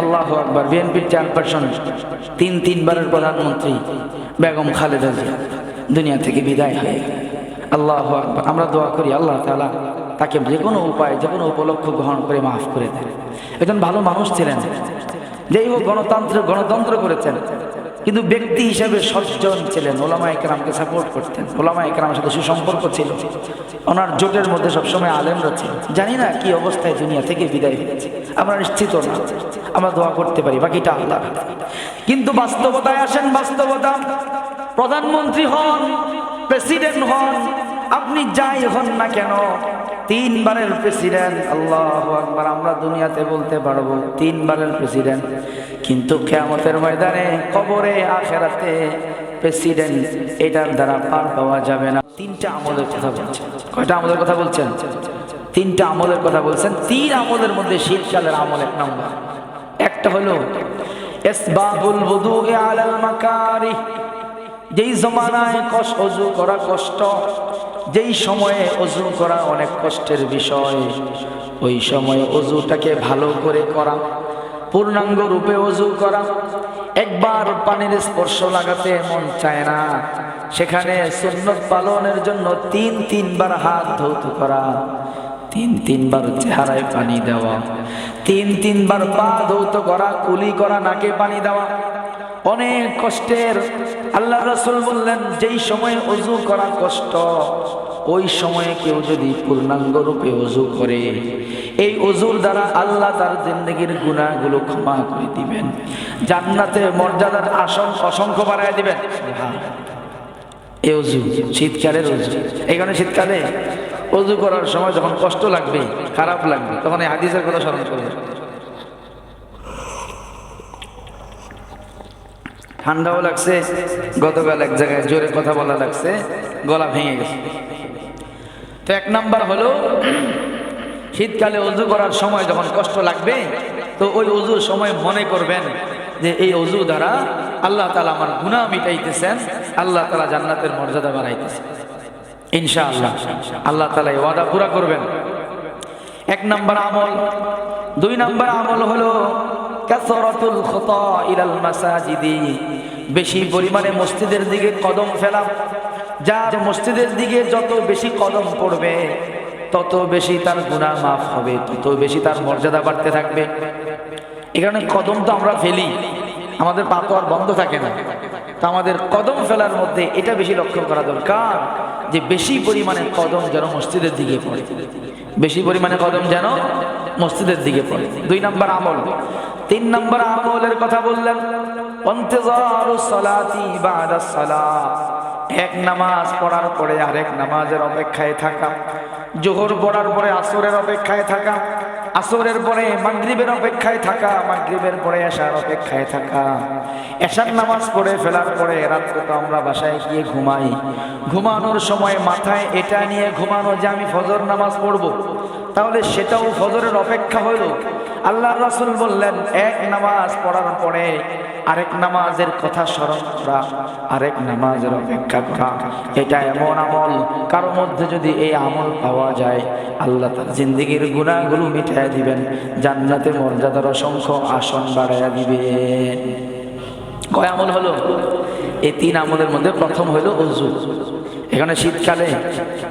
আল্লাহু আকবার। বিএনপির চেয়ারপারসন তিনবারের প্রধানমন্ত্রী বেগম খালেদা জিয়া দুনিয়া থেকে বিদায় হয়ে গেল। আল্লাহু আকবার। আমরা দোয়া করি আল্লাহ তাআলা তাকে যে কোনো উপায় যে কোনো উপলক্ষ গ্রহণ করে মাফ করে দেন। একজন ভালো মানুষ ছিলেন, যেই হোক গণতন্ত্র করেছেন, কিন্তু ব্যক্তি হিসেবে সজ্জন ছিলেন। ওলামায়ে কেরামকে সাপোর্ট করতেন, ওলামায়ে কেরামের সাথে সুসম্পর্ক ছিল। ওনার জোটের মধ্যে সবসময় আলেমরা ছিল। জানি না কি অবস্থায় দুনিয়া থেকে বিদায় হয়েছে, আমরা নিশ্চিত না, আমরা দোয়া করতে পারি, বাকিটা আল্লাহ। কিন্তু বাস্তবতায় আসেন, বাস্তবতা প্রধানমন্ত্রী হন, প্রেসিডেন্ট হন, আপনি যাই হন না কেন, তিনবারের প্রেসিডেন্ট, আল্লাহু আকবার। আমরা দুনিয়াতে বলতে পারবো তিনবারের প্রেসিডেন্ট, কিন্তু কিয়ামতের ময়দানে, কবরে, আখিরাতে প্রেসিডেন্ট এটার দ্বারা পার পাওয়া যাবে না। তিনটা আমলের কথা বলছেন। কয়টা আমলের কথা বলছেন? তিনটা আমলের কথা বলছেন। তিন আমলের মধ্যে শীতকালের আমল এক নম্বর। একটা হলো ইসবাবুল wudu'i আলাল মাকারিহ। যেই জমানায় ওযু করা কষ্ট, যেই সময়ে ওযু করা অনেক কষ্টের বিষয়, ওই সময়ে ওযুটাকে ভালো করে করা, পূর্ণাঙ্গ রূপে ওযু করা। একবার পানির স্পর্শ লাগাতে মন চায় না, সেখানে সুন্নত পালনের জন্য তিনবার হাত ধৌত করা, তিনবার চেহারায় পানি দেওয়া, তিনবার পা ধৌত করা, কুলি করা, নাকে পানি দেওয়া, অনেক কষ্টের। আল্লাহ রাসূল বললেন, যেই সময় ওযু করা কষ্ট, ওই সময়ে কেউ যদি পূর্ণাঙ্গ রূপে ওযু করে, এই ওযুর দ্বারা আল্লাহ তার জিন্দেগির গুনাহগুলো ক্ষমা করে দিবেন, জান্নাতে মর্যাদার আসন অসংখ্য বাড়ায় দিবেন। এই ওযু শীতকালের ওযু। এখানে শীতকালে ওযু করার সময় যখন কষ্ট লাগবে, খারাপ লাগবে, তখন এই হাদিসের কথা স্মরণ করবেন। ঠান্ডাও লাগছে, গতকাল এক জায়গায় জোরে কথা বলা লাগছে, গলা ভেঙে গেছে। তো এক নাম্বার হলো শীতকালে ওযু করার সময় যখন কষ্ট লাগবে, তো ওই ওযুর সময় মনে করবেন যে এই ওযু দ্বারা আল্লাহ তাআলা আমার গুনাহ মিটাইতেছেন, আল্লাহ তাআলা জান্নাতের মর্যাদা বাড়াইতেছেন। ইনশাআল্লাহ আল্লাহ তাআলা এই ওয়াদা পুরা করবেন। এক নাম্বার আমল। দুই নাম্বার আমল হলো কাসরাতুল খুতা ইলাল মাসাজিদি। বেশি পরিমাণে মসজিদের দিকে কদম ফেলা। যার মসজিদের দিকে যত বেশি কদম পড়বে, তত বেশি তার গুনাহ মাফ হবে, তত বেশি তার মর্যাদা বাড়তে থাকবে। এই কারণে কদম তো আমরা ফেলি, আমাদের পা তো আর বন্ধ থাকে না। তো আমাদের কদম ফেলার মধ্যে এটা বেশি লক্ষ্য করা দরকার যে বেশি পরিমাণে কদম যেন মসজিদের দিকে পড়ে, বেশি পরিমাণে কদম যেন মসজিদের দিকে পড়ে। দুই নাম্বার আমল। তিন নাম্বার আমলের কথা বললেন ইন্তিজারুস সালাতি বাদাস সালাহ। এক নামাজ পড়ার পরে আরেক নামাজের অপেক্ষায় থাকা, যোহর পড়ার পরে আসরের অপেক্ষায় থাকা, আসরের পরে মাগরিবের অপেক্ষায় থাকা, মাগরিবের পরে এশার অপেক্ষায় থাকা, এশার নামাজ পড়ে ফেলার পরে রাত্রে তো আমরা বাসায় গিয়ে ঘুমাই, ঘুমানোর সময় মাথায় এটা নিয়ে ঘুমানো যে আমি ফজর নামাজ পড়বো, তাহলে সেটাও ফজরের অপেক্ষা হইল। আল্লাহর রাসূল বললেন, এক নামাজ পড়ার পরে আরেক নামাজের কথা স্মরণ করা, আরেক নামাজের অপেক্ষা করা, এটা এমন আমল, কারোর মধ্যে যদি এই আমল পাওয়া যায়, আল্লাহ তার জিন্দেগির গুনাহগুলো মিটাইয়া দিবেন, জান্নাতে মর্যাদার অসংখ্য আসন বাড়াইয়া দিবেন। কয় আমল হলো? এই তিন আমলের মধ্যে প্রথম হলো ওযু। এখানে শীতকালে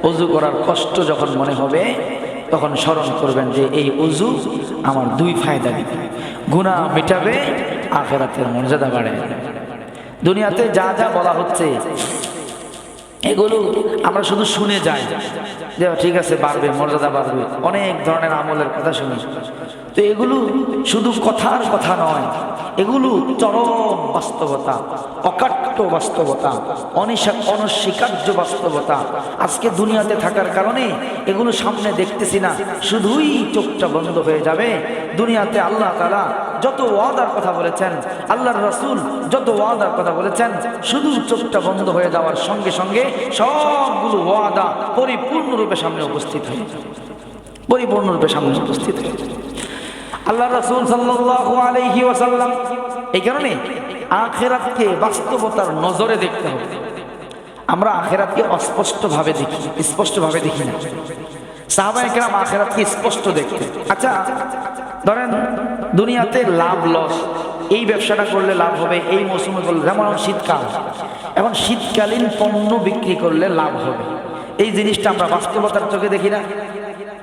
ওযু করার কষ্ট যখন মনে হবে, তখন স্মরণ করবেন যে এই ওযু আমার দুই ফায়দা দিবে, গুনাহ মিটাবে, আখিরাতের মর্যাদা বাড়াবে। দুনিয়াতে যা যা বলা হচ্ছে এগুলো আমরা শুধু শুনে যাই যে ঠিক আছে বাড়বে, মর্যাদা বাড়বে, অনেক ধরনের আমলের কথা শুনি। তো এগুলো শুধু কথার কথা নয়, এগুলো চরম বাস্তবতা, অকাট্য বাস্তবতা, অনস্বীকার্য বাস্তবতা। আজকে দুনিয়াতে থাকার কারণে এগুলো সামনে দেখতেছি না, শুধুই চোখটা বন্ধ হয়ে যাবে। দুনিয়াতে আল্লাহ তাআলা যত ওয়াদার কথা বলেছেন, আল্লাহর রাসূল যত ওয়াদার কথা বলেছেন, শুধু চোখটা বন্ধ হয়ে যাওয়ার সঙ্গে সঙ্গে সবগুলো ওয়াদা পরিপূর্ণরূপে সামনে উপস্থিত হয়ে যাবে, পরিপূর্ণরূপে সামনে উপস্থিত হয়ে যাবে। আল্লাহ রাসূল সাল্লাল্লাহু আলাইহি ওয়াসাল্লাম এই কারণে আখিরাতকে বাস্তবতার নজরে দেখতে হবে। আমরা আখিরাতকে অস্পষ্টভাবে দেখি, স্পষ্টভাবে দেখি না। সাহাবায়ে কেরাম আখিরাতকে স্পষ্ট দেখতেন। আচ্ছা, ধরেন দুনিয়াতে লাভ লস, এই ব্যবসাটা করলে লাভ হবে, এই মৌসুমে করলে, যেমন শীতকাল, এখন শীতকালীন পণ্য বিক্রি করলে লাভ হবে, এই জিনিসটা আমরা বাস্তবতার চোখে দেখি না,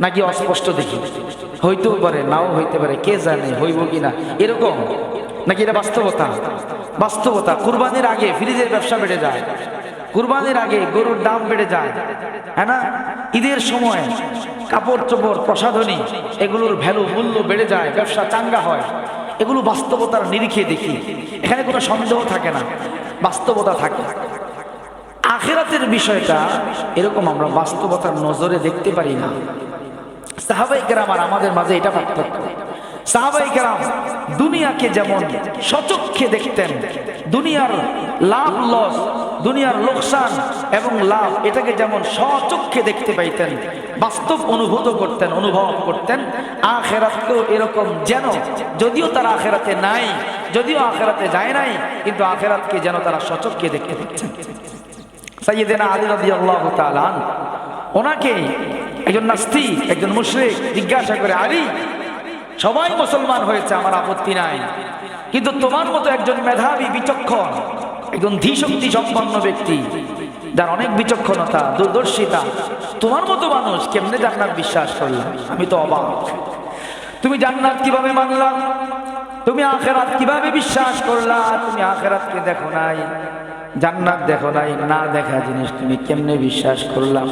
নাকি অস্পষ্ট দেখি? হইতেও পারে, নাও হইতে পারে, কে জানে হইব কিনা, এরকম নাকি এটা বাস্তবতা? বাস্তবতা। কুরবানির আগে ফ্রিজের ব্যবসা বেড়ে যায়, কুরবানির আগে গরুর দাম বেড়ে যায়, হ্যাঁ না? ঈদের সময় কাপড় চোপড়, প্রসাধনী, এগুলোর ভ্যালু, মূল্য বেড়ে যায়, ব্যবসা চাঙ্গা হয়। এগুলো বাস্তবতার নিরিখে দেখি, এখানে কোনো সন্দেহ থাকে না, বাস্তবতা থাকে। আখিরাতের বিষয়টা এরকম আমরা বাস্তবতার নজরে দেখতে পারি না। সাহাবায়ে কেরাম আর আমাদের মাঝে এটা পার্থক্য। সাহাবায়ে কেরাম দুনিয়াকে যেমন সচক্ষে দেখতেন, দুনিয়ার লাভ লস, দুনিয়ার লোকসান এবং লাভ, এটাকে যেমন সচক্ষে দেখতে পাইতেন, বাস্তব অনুভূত করতেন, অনুভব করতেন, আখিরাতকেও এরকম যেন, যদিও তারা আখিরাতে নাই, যদিও আখিরাতে যায় নাই, কিন্তু আখিরাতকে যেন তারা সচক্ষে দেখতে পাচ্ছেন। সাইয়েদেনা আলী রাদিয়াল্লাহু তাআলা আনহু, ওনাকে একজন নাস্তিক, একজন মুশরিক জিজ্ঞাসা করে, আলী, সবাই মুসলমান হয়েছে, আমার আপত্তি নাই, কিন্তু তোমার মতো একজন মেধাবী, বিচক্ষণ, একজন ধীশক্তি সম্পন্ন ব্যক্তি, যার অনেক বিচক্ষণতা, দূরদর্শিতা, তোমার মতো মানুষ কেমনে জান্নাত বিশ্বাস করলাম? আমি তো অবাক। তুমি জান্নাত কিভাবে মানলা? তুমি আখিরাত কিভাবে বিশ্বাস করলা? তুমি আখিরাতকে দেখো নাই, জান্নাত দেখো নাই, না দেখা জিনিস তুমি কেমনে বিশ্বাস করলাম?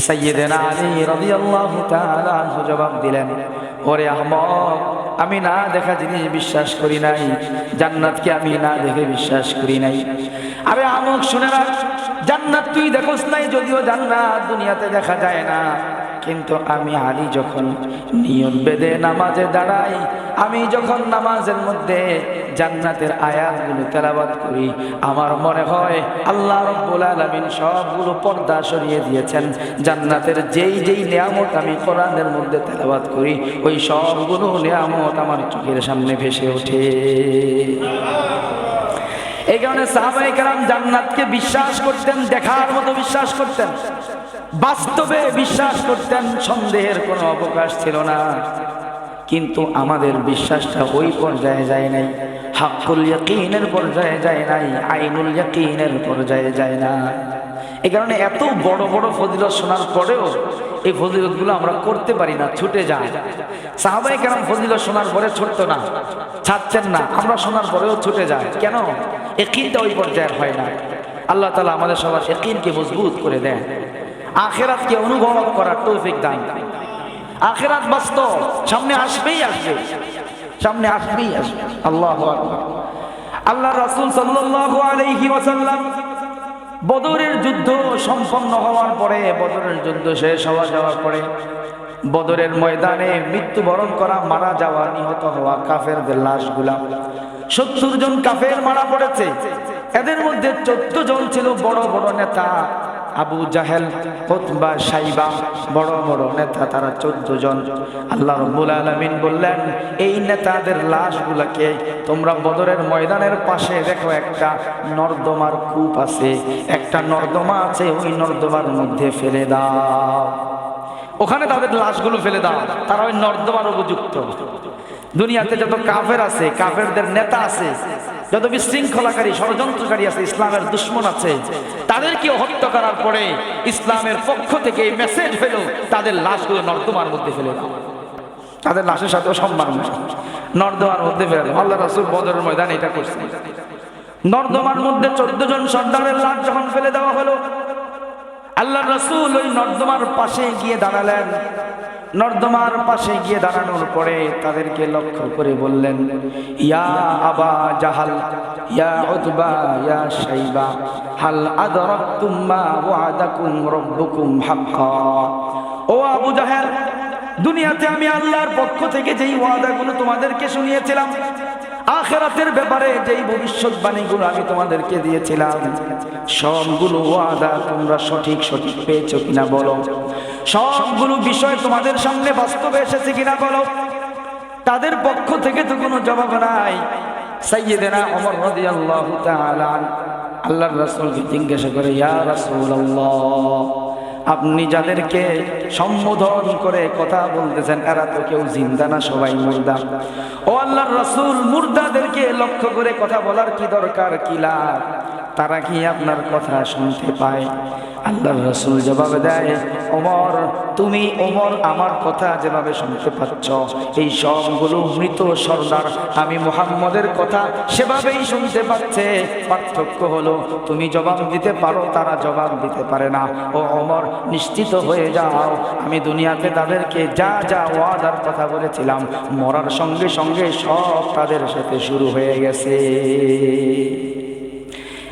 সাইয়েদেনা আলী রাদিয়াল্লাহু তাআলা আনহু জবাব দিলেন, ওরে আহমদ, আমি না দেখা জিনিস বিশ্বাস করি নাই, জান্নাতকে আমি না দেখে বিশ্বাস করি নাই। আরে আহমদ শুনে রাখ, জান্নাত তুই দেখোস নাই, যদিও জান্নাত দুনিয়াতে দেখা যায় না, কিন্তু আমি আলী যখন নিয়ত বেঁধে নামাজে দাঁড়াই, আমি যখন নামাজের মধ্যে জান্নাতের আয়াতগুলো তেলাওয়াত করি, আমার মনে হয় আল্লাহ রাব্বুল আলামিন সবগুলো পর্দা সরিয়ে দিয়েছেন। জান্নাতের যেই যেই নিয়ামত আমি কোরআনের মধ্যে তেলাওয়াত করি, ওই সবগুলো নিয়ামত আমার চোখের সামনে ভেসে ওঠে। এই কারণে সাহাবায়ে কেরাম জান্নাতকে বিশ্বাস করতেন, দেখার মতো বিশ্বাস করতেন, বাস্তবে বিশ্বাস করতেন, সন্দেহের কোনো অবকাশ ছিল না। কিন্তু আমাদের বিশ্বাসটা ওই পর্যায়ে যায় নাই, হাক্কুল ইয়াকিনের পর্যায়ে যায় নাই, আইনুল ইয়াকিনের পর্যায়ে যায় না। এই কারণে এত বড় বড় ফজিলত শোনার পরেও এই ফজিলতগুলো আমরা করতে পারি না, ছুটে যায়। সাহাবায়ে কেরাম ফজিলত শোনার পরে ছুটতো না, ছাড়ছেন না, আমরা শোনার পরেও ছুটে যায়। কেন? ইয়াকিনটা ওই পর্যায়ের হয় না। আল্লাহ তাআলা আমাদের সবার ইয়াকিনকে মজবুত করে দেন, আখিরাতকে অনুভব করার তৌফিক দান। আখিরাত বাস্তব, সামনে আসবেই আসবে, সামনে আসবেই আসবে। আল্লাহু আকবার। আল্লাহ রাসূল সাল্লাল্লাহু আলাইহি ওয়াসাল্লাম বদরের যুদ্ধ সম্পন্ন হওয়ার পরে, বদরের যুদ্ধ শেষ যাওয়ার পরে, বদরের ময়দানে মৃত্যুবরণ করা, মারা যাওয়া, নিহত হওয়া কাফেরদের লাশগুলা, 70 জন কাফের মারা পড়েছে। এদের মধ্যে 14 জন ছিল বড় বড় নেতা, আবু জাহেল, উতবা, শাইবা, বড় বড় নেতা, তারা 14 জন। আল্লাহ রাব্বুল আলামিন বললেন, এই নেতাদের লাশগুলোকে তোমরা বদরের ময়দানের পাশে দেখো, একটা নর্দমার কূপ আছে, একটা নর্দমা আছে, ওই নর্দমার মধ্যে ফেলে দাও, ওখানে তাদের লাশগুলো ফেলে দাও, তারা ওই নর্দমার উপযুক্ত। দুনিয়াতে যত কাফের আছে, কাফেরদের নেতা আছে, যত বিশৃঙ্খলাকারী, ষড়যন্ত্রকারী আছে, ইসলামের দুশ্মন আছে, তাদেরকে হত্যা করার পরে ইসলামের পক্ষ থেকে এই মেসেজ হলো, তাদের লাশগুলো নর্দমার মধ্যে ফেলে দাও, তাদের লাশের সাথেও সম্মান নেই, নর্দমার মধ্যে ফেলে দাও। আল্লাহ রাসূল বদরের ময়দানে এটা করছেন। নর্দমার মধ্যে 14 জন সর্দারের লাশ যখন ফেলে দেওয়া হলো, আল্লাহ রাসূল ওই নর্দমার পাশে গিয়ে দাঁড়ালেন। নর্দমার পাশে গিয়ে দাঁড়ানোর পরে তাদেরকে লক্ষ্য করে বললেন, ইয়া আবা জাহাল, ইয়া উতবা, ইয়া শাইবা, হাল আদরাকতুম মা ওয়াদাকুম রাব্বুকুম হাক্কা। ও আবু জাহেল, দুনিয়াতে আমি আল্লাহর পক্ষ থেকে যেই ওয়াদাগুলো তোমাদেরকে শুনিয়েছিলাম, আখিরাতের ব্যাপারে যেই ভবিষ্যৎবাণীগুলো আমি তোমাদেরকে দিয়েছিলাম, সবগুলো ওয়াদা তোমরা সঠিক সঠিক পেয়েছো কিনা বলো, সবগুলো বিষয় তোমাদের সামনে বাস্তবে এসেছে কিনা বলো। তাদের পক্ষ থেকে তো কোনো জবাব নাই। সাইয়েদেনা ওমর রাদিয়াল্লাহু তাআলা আল্লাহর রাসূলকে জিজ্ঞাসা করে, ইয়া রাসূলুল্লাহ, আপনি যাদেরকে সম্বোধন করে কথা বলতেছেন এরা তো কেউ জিন্দা না, সবাই মুর্দা। ও আল্লাহর রাসূল, মুর্দাদেরকে লক্ষ্য করে কথা বলার কি দরকার, কি লাভ? তারা কি আপনার কথা শুনতে পায়? আল্লাহর রাসূল জবাব দেয়, ওমর, তুমি ওমর আমার কথা যেভাবে শুনতে পাচ্ছ, এই সবগুলো মৃত সর্দার আমি মুহাম্মদের কথা সেভাবেই শুনতে পাচ্ছে। পার্থক্য হলো তুমি জবাব দিতে পারো, তারা জবাব দিতে পারে না। ও ওমর, নিশ্চিত হয়ে যাও, আমি দুনিয়াতে তাদেরকে যা যা ওয়াদার কথা বলেছিলাম মরার সঙ্গে সঙ্গে সব তাদের সাথে শুরু হয়ে গেছে।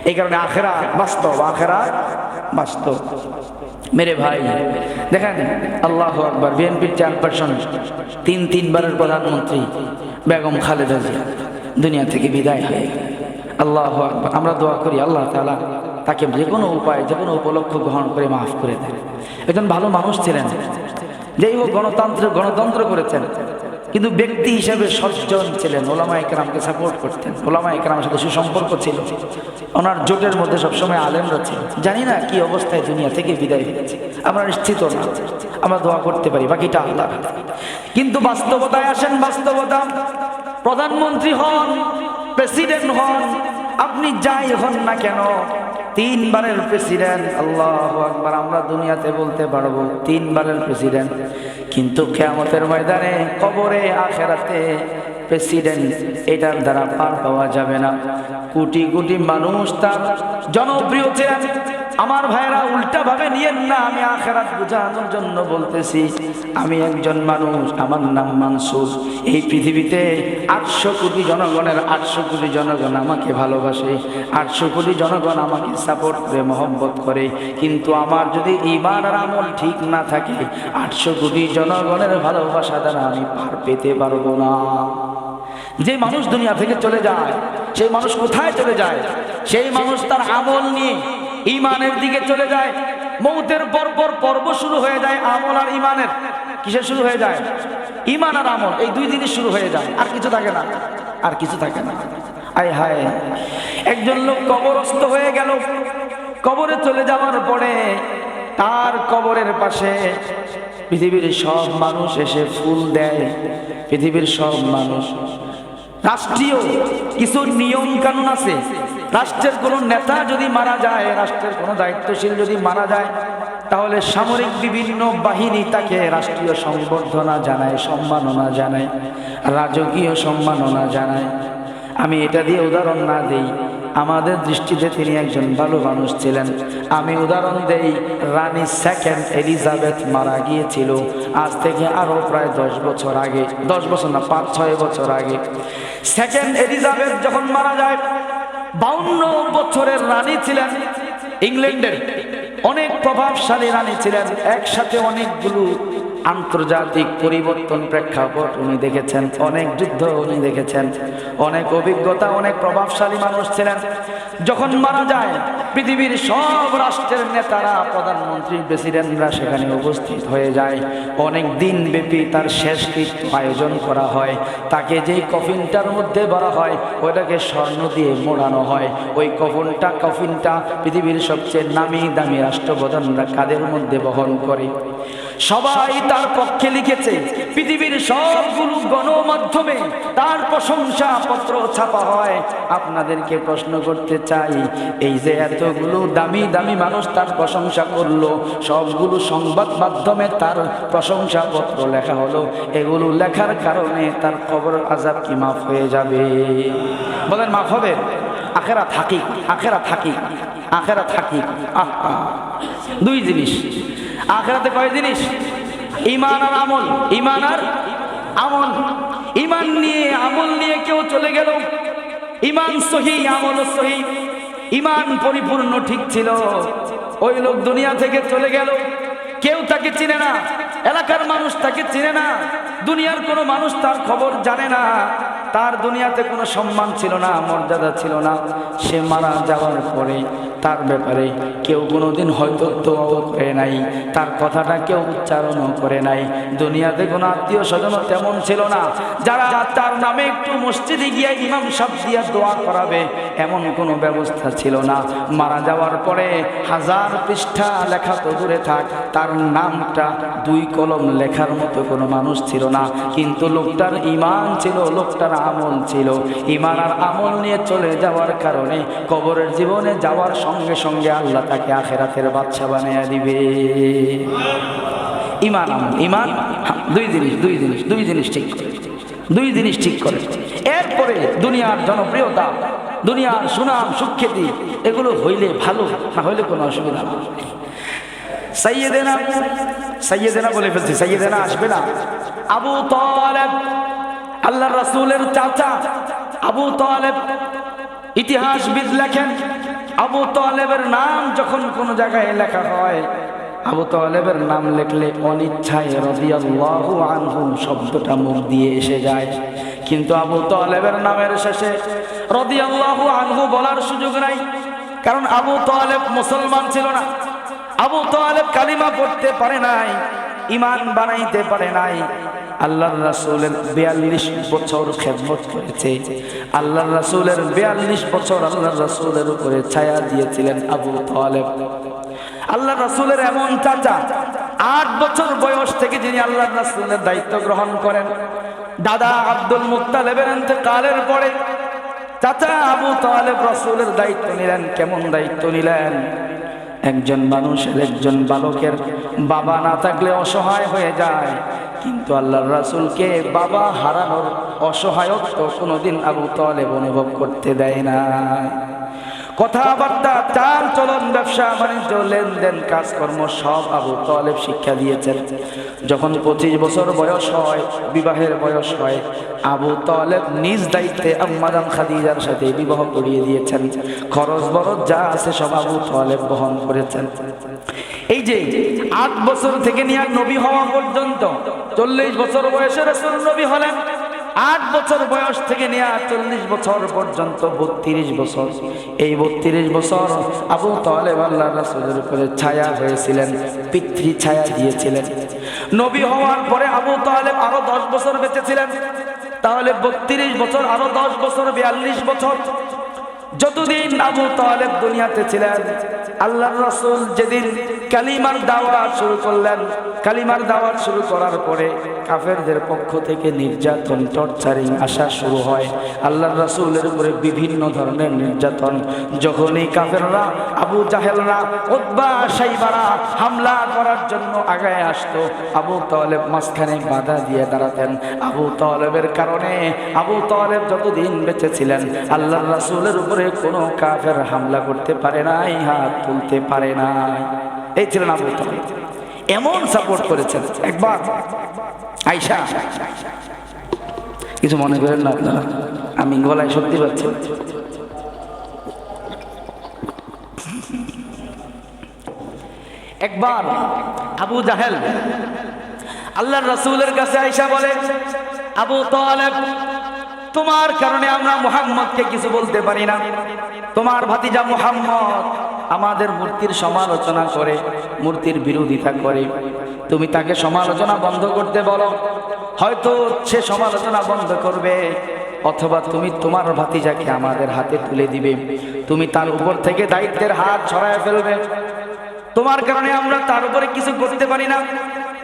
এই কারণে আখেরাত বাস্তব, আখেরাত বাস্তব। মেরে ভাই দেখেন, আল্লাহু আকবার, বিএনপির চেয়ারপারসন, তিনবারের প্রধানমন্ত্রী বেগম খালেদা জিয়া দুনিয়া থেকে বিদায় হয়ে গেল। আল্লাহু আকবার। আমরা দোয়া করি আল্লাহ তাআলা তাকে যে কোনো উপায়, যে কোনো উপলক্ষ গ্রহণ করে মাফ করে দেন। একজন ভালো মানুষ ছিলেন, যেই হোক গণতন্ত্র করেছেন, কিন্তু ব্যক্তি হিসেবে সজ্জন ছিলেন, ওলামায়ে কেরামকে সাপোর্ট করতেন, ওলামায়ে কেরামের সাথে সুসম্পর্ক ছিল। ওনার জোটের মধ্যে সবসময় আলেমরা ছিল। জানি না কি অবস্থায় দুনিয়া থেকে বিদায় হয়েছে, আমরা নিশ্চিত না, আমরা দোয়া করতে পারি, বাকিটা আল্লাহ। কিন্তু বাস্তবতায় আসেন, বাস্তবতা, প্রধানমন্ত্রী হন, প্রেসিডেন্ট হন, আপনি যাই হন না কেন, তিনবারের প্রেসিডেন্ট, আল্লাহু আকবার, আমরা দুনিয়াতে বলতে পারবো তিনবারের প্রেসিডেন্ট, কিন্তু কিয়ামতের ময়দানে, কবরে, আখিরাতে প্রেসিডেন্ট এটার দ্বারা পার পাওয়া যাবে না। কোটি কোটি মানুষ তার জনপ্রিয় ছিলেন। আমার ভাইরা উল্টা ভাবে নিয়েন না, আমি আখিরাত বোঝানোর জন্য বলতেছি। আমি একজন মানুষ, আমার নাম মানসুর। এই পৃথিবীতে 800 কোটি জনগণের 800 কোটি জনগণ আমাকে ভালোবাসে, 800 কোটি জনগণ আমাকে সাপোর্ট করে, মহব্বত করে, কিন্তু আমার যদি ঈমান আর আমল ঠিক না থাকে, 800 কোটি জনগণের ভালোবাসা দ্বারা আমি পার পেতে পারবো না। যে মানুষ দুনিয়া থেকে চলে যায়, সেই মানুষ কোথায় চলে যায়? সেই মানুষ তার আমল নিয়ে ঈমানের দিকে চলে যায়। মৌতের পর পর্ব শুরু হয়ে যায় আমল আর ঈমানের। কিসে শুরু হয়ে যায়? ঈমান আর আমল, এই দুই জিনিস শুরু হয়ে যায়, আর কিছু থাকে না, আর কিছু থাকে না। আয় হায়, একজন লোক কবরস্থ হয়ে গেল। কবরে চলে যাওয়ার পরে তার কবরের পাশে পৃথিবীর সব মানুষ এসে ফুল দেয়। পৃথিবীর সব মানুষ। রাষ্ট্রীয় কিছু নিয়ম কানুন আছে। রাষ্ট্রের কোনো নেতা যদি মারা যায়, রাষ্ট্রের কোনো দায়িত্বশীল যদি মারা যায়, তাহলে সামরিক বিভিন্ন বাহিনী তাকে রাষ্ট্রীয় সংবর্ধনা জানায়, সম্মাননা জানায়, রাজকীয় সম্মাননা জানায়। আমি এটা দিয়ে উদাহরণ না দেই, আমাদের দৃষ্টিতে তিনি একজন ভালো মানুষ ছিলেন। আমি উদাহরণ দেই, রানী সেকেন্ড এলিজাবেথ মারা গিয়েছিল আজ থেকে আরো প্রায় 10 বছর আগে, 10 বছর না, 5-6 বছর আগে। সেকেন্ড এলিজাবেথ যখন মারা যায়, 52 বছরের রানী ছিলেন, ইংল্যান্ডের অনেক প্রভাবশালী রানী ছিলেন। একসাথে অনেকগুলো আন্তর্জাতিক পরিবর্তন, প্রেক্ষাপট উনি দেখেছেন, অনেক যুদ্ধ উনি দেখেছেন, অনেক অভিজ্ঞতা, অনেক প্রভাবশালী মানুষ ছিলেন। যখন মারা যায়, পৃথিবীর সব রাষ্ট্রের নেতারা, প্রধানমন্ত্রী, প্রেসিডেন্টরা সেখানে উপস্থিত হয়ে যায়। অনেক দিন ব্যাপী তার শেষকৃত্য আয়োজন করা হয়। তাকে যেই কফিনটার মধ্যে ভরা হয়, ওইটাকে স্বর্ণ দিয়ে মোড়ানো হয়। ওই কফিনটা পৃথিবীর সবচেয়ে নামি দামি রাষ্ট্রপ্রধানরা কাদের মধ্যে বহন করে। সবাই তার পক্ষে লিখেছে, পৃথিবীর সবগুলো গণমাধ্যমে তার প্রশংসা পত্র ছাপা হয়। আপনাদেরকে প্রশ্ন করতে চাই, এই যে এতগুলো দামি দামি মানুষ তার প্রশংসা করলো, সবগুলো সংবাদ মাধ্যমে তার প্রশংসা পত্র লেখা হলো, এগুলো লেখার কারণে তার কবর আযাব কি মাফ হয়ে যাবে? বলেন মাফ হবে? আখিরাত হাকিক, আখিরাত হাকিক, আখিরাত হাকিক। দুই জিনিস আখিরাতে। কয় জিনিস? ঈমান আর আমল। ঈমান আর আমল। ঈমান নিয়ে আমল নিয়ে কেউ চলে গেল, ঈমান সহি, আমল সহি, ঈমান পরিপূর্ণ ঠিক ছিল, ওই লোক দুনিয়া থেকে চলে গেল। কেউ তাকে চিনে না, এলাকার মানুষ তাকে চিনে না, দুনিয়ার কোনো মানুষ তার খবর জানে না, তার দুনিয়াতে কোনো সম্মান ছিল না, মর্যাদা ছিল না। সে মারা যাওয়ার পরে তার ব্যাপারে কেউ কোনোদিন হয়তো দোয়াও করে নাই, তার কথাটা কেউ উচ্চারণও করে নাই। দুনিয়াতে কোনো আত্মীয় স্বজনও তেমন ছিল না যারা তার নামে একটু মসজিদে গিয়ে ইমাম সাহেব দিয়ে দোয়া করাবে, এমন কোনো ব্যবস্থা ছিল না। মারা যাওয়ার পরে 1000 পৃষ্ঠা লেখা তো দূরে থাক, তার নামটা 2 কলম লেখার মতো কোনো মানুষ ছিল না। কিন্তু লোকটার ঈমান ছিল, লোকটার আমল ছিল। ঈমান আর আমল নিয়ে চলে যাওয়ার কারণে কবরের জীবনে যাওয়ার সঙ্গে সঙ্গে আল্লাহ তাকে আখিরাতের বাদশা বানিয়ে দিবে। ঈমান আমল, ঈমান দুই জিনিস ঠিক করে, 2 জিনিস ঠিক করে। এরপরে দুনিয়ার জনপ্রিয়তা, দুনিয়ার সুনাম সুখ্যাতি এগুলো হইলে ভালো, না হইলে কোনো অসুবিধা না। সাইয়েদেনা বলে ফেলছি, সাইয়েদেনা আসবে না। আবু তালেব, আল্লাহর রাসূলের চাচা আবু তালেব। ইতিহাসবিদ লেখেন, আবু তালেবের নাম যখন কোনো জায়গায় লেখা হয়, আবু তালেবের নাম লিখলে অনিচ্ছায় রাদিয়াল্লাহু আনহু শব্দটা মুখ দিয়ে এসে যায়। কিন্তু আবু তালেবের নামের শেষে রাদিয়াল্লাহু আনহু বলার সুযোগ নাই, কারণ আবু তালেব মুসলমান ছিল না। আবু তালেব কালিমা পড়তে পারে নাই, ঈমান বানাইতে পারে নাই। আল্লাহর রাসূলের 42 বছর খেদমত করেছে। আল্লাহর রাসূলের 42 বছর আল্লাহর রাসূলের উপরে ছায়া দিয়েছিলেন আবু তালেব। আল্লাহর রাসূলের এমন চাচা, 8 বছর বয়স থেকে যিনি আল্লাহর রাসূলের দায়িত্ব গ্রহণ করেন। দাদা আব্দুল মুত্তালিবের ইন্তেকালের পরে চাচা আবু তালেব রাসূলের দায়িত্ব নিলেন। কেমন দায়িত্ব নিলেন? একজন মানুষের, একজন বালকের বাবা না থাকলে অসহায় হয়ে যায়, কিন্তু আল্লাহর রাসূলকে বাবা হারানোর অসহায়ত্ব কোনোদিন আবু তালেব অনুভব করতে দেয় না। কথাবার্তা, চাল চলন, ব্যবসা বাণিজ্য, লেনদেন, কাজকর্ম সব আবু তালেব শিক্ষা দিয়েছেন। যখন 25 বছর বয়স হয়, বিবাহের বয়স হয়, আবু তালেব নিজ দায়িত্বে আম্মা জান খাদিজার সাথে বিবাহ করিয়ে দিয়েছেন। খরচ বরচ যা আছে সব আবু তালেব বহন করেছেন। এই যে 8 বছর থেকে নিয়ে নবী হওয়া পর্যন্ত 40 বছর বয়সে রাসূল নবী হলেন। 8 বছর বয়স থেকে নিয়ে 40 বছর পর্যন্ত 32 বছর। এই 32 বছর আবু তালেব আল্লাহর রাসূলের উপরে ছায়া হয়েছিলেন, পিতৃ ছায়া দিয়েছিলেন। নবী হওয়ার পরে আবু তালেব আরো 10 বছর বেঁচে ছিলেন। তাহলে 32 বছর আরো 10 বছর, 42 বছর। যতদিন আবু তালেব দুনিয়াতে ছিলেন, আল্লাহর রাসূল যেদিন কালিমার দাওয়াত শুরু করলেন, কালিমার দাওয়াত শুরু করার পরে কাফেরদের পক্ষ থেকে নির্যাতন, টর্চারিং আসা শুরু হয়। আল্লাহর রাসূলের উপরে বিভিন্ন ধরনের নির্যাতন। যখনই কাফেররা, আবু জাহেলরা, উতবা, শাইবারা হামলা করার জন্য আগায় আসতো, আবু তালেব মাঝখানে বাধা দিয়ে দাঁড়াতেন। আবু তালেবের কারণে আবু তালেব যতদিন বেঁচে ছিলেন, আল্লাহর রাসূলের উপরে কোনো কাফের হামলা করতে পারে নাই, হাত তুলতে পারে নাই। এই ছিলেন আবু তালেব, এমন সাপোর্ট করেছেন। একবার আয়েশা, কিছু মনে করেন না আপনারা, আমি গলায় শক্তি পাচ্ছি। একবার আবু জাহেল আল্লাহর রাসূলের কাছে আয়েশা বলে, আবু তালেব, তোমার কারণে আমরা মুহাম্মদকে কিছু বলতে পারি না। তোমার ভাতিজা মুহাম্মদ আমাদের মূর্তির সমালোচনা করে, মূর্তির বিরোধিতা করে। তুমি তাকে সমালোচনা বন্ধ করতে বলো, হয়তো সে সমালোচনা বন্ধ করবে, অথবা তুমি তোমার ভাতিজাকে আমাদের হাতে তুলে দিবে। তুমি তার উপর থেকে দায়িত্বের হাত ছড়ায় ফেলবে। তোমার কারণে আমরা তার উপরে কিছু করতে পারি না,